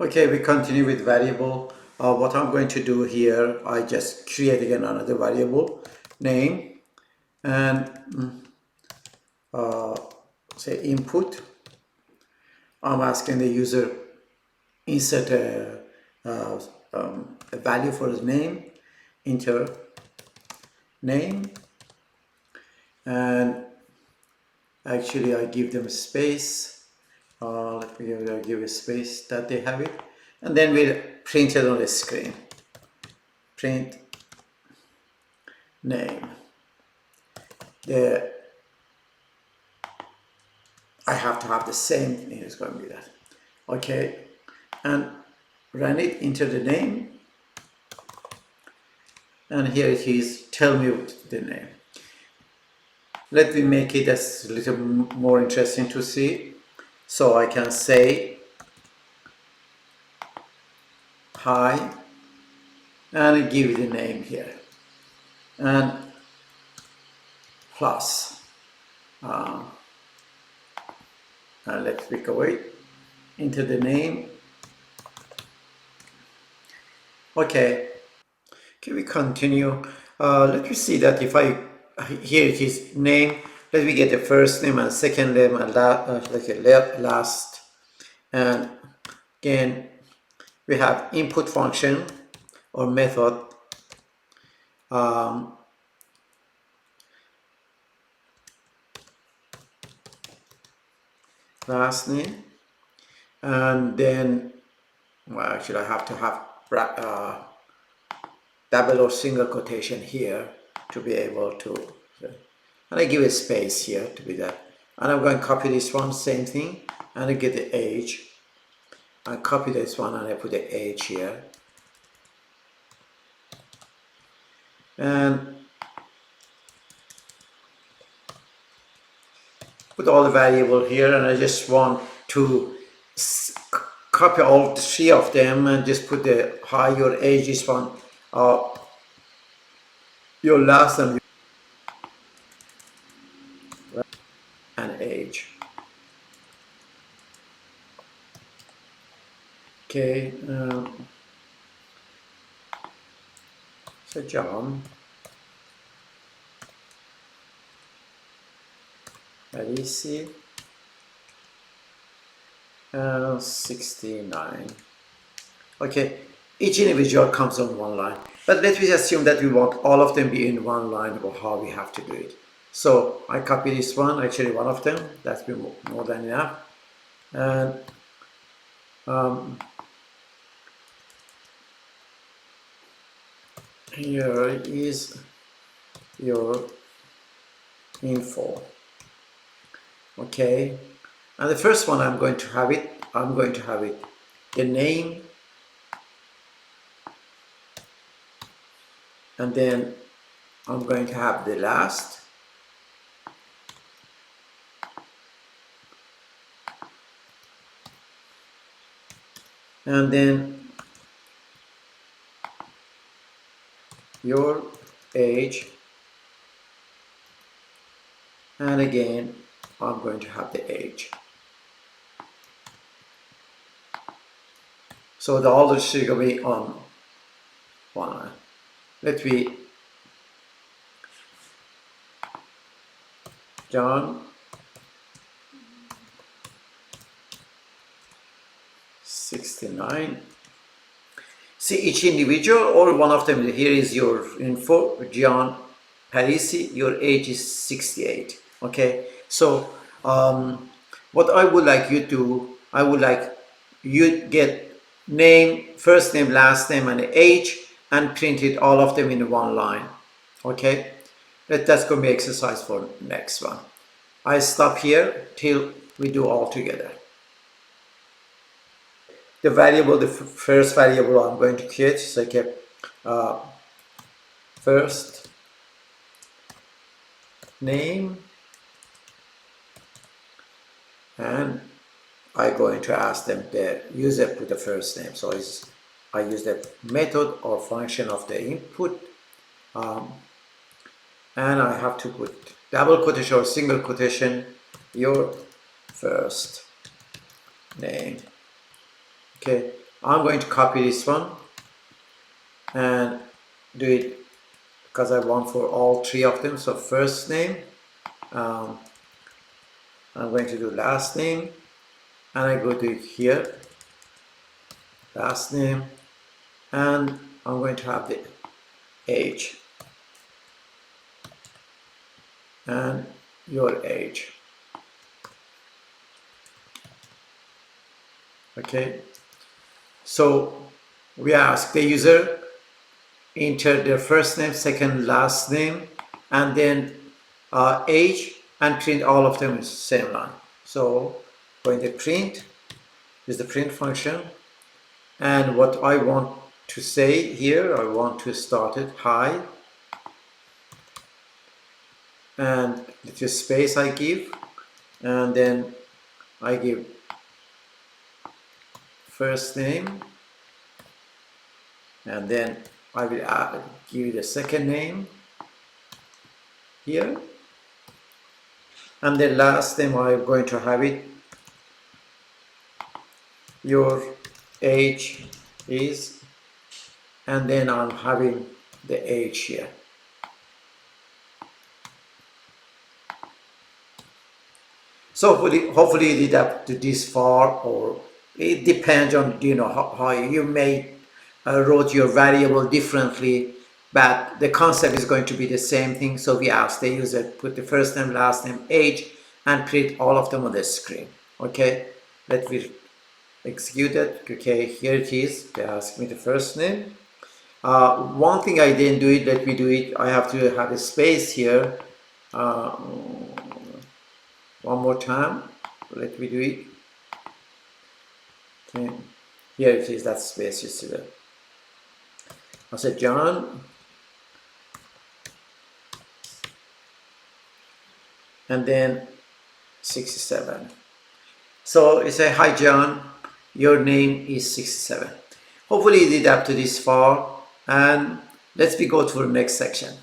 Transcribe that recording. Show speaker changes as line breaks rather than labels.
Okay, we continue with variable. What I'm going to do here, I just create again another variable name and say input. I'm asking the user insert a value for his name, enter name, and actually I give them space. Let me give a space that they have it, and then we'll print it on the screen. Print name. I have to have the same. It's going to be that. Okay, and run it, enter the name, and here it is. Tell me the name. Let me make it a little more interesting to see. So I can say hi and give the name here and plus. And let's pick away into the name. Okay, can we continue? Let me see that if I here it is name. Let me get the first name and second name and last. And again, we have input function or method. Last name, and then well, actually I have to have double or single quotation here to be able to, and I give a space here to be that, and I'm going to copy this one, same thing, and I get the age, I copy this one and I put the age here, and put all the variable here, and I just want to copy all three of them and just put the hi, your age is one, your last and age. Okay, so John, Alicia, 69. Okay, each individual comes on one line, but let me assume that we want all of them be in one line or how we have to do it. So I copy this one, actually one of them, that's be more than enough. And here is your info. Okay, and the first one I'm going to have it the name, and then I'm going to have the last, and then your age, and again I'm going to have the age. So the all should be on one line. Let me John 69. See each individual or one of them. Here is your info, John Parisi, your age is 68. Okay, so what I would like you to, I would like you get name, first name, last name, and age, and print it all of them in one line. Okay, that's going to be exercise for next one. I stop here till we do all together. The variable, the first variable I'm going to create is like a first name, and I'm going to ask them the user put the first name. So I use the method or function of the input, and I have to put double quotation or single quotation your first name. Okay, I'm going to copy this one and do it because I want for all three of them. So first name, I'm going to do last name, and I go to here, last name, and I'm going to have the age and your age. Okay, so we ask the user enter their first name, second, last name, and then age, and print all of them in the same line. So going to print is the print function, and what I want to say here, I want to start it hi, and little space I give, and then I give first name, and then I will give the second name here, and the last name I'm going to have it your age is, and then I'm having the age here. So hopefully you did up to this far, or it depends on how you may wrote your variable differently, but the concept is going to be the same thing. So we ask the user put the first name, last name, age, and print all of them on the screen. Okay, let me execute it. Okay, here it is. They ask me the first name. One thing I didn't do it, let me do it. I have to have a space here. One more time, let me do it. Okay. Here it is, that space you see there. I said John, and then 67. So you say, hi John, your name is 67. Hopefully you did up to this far, and let's go to the next section.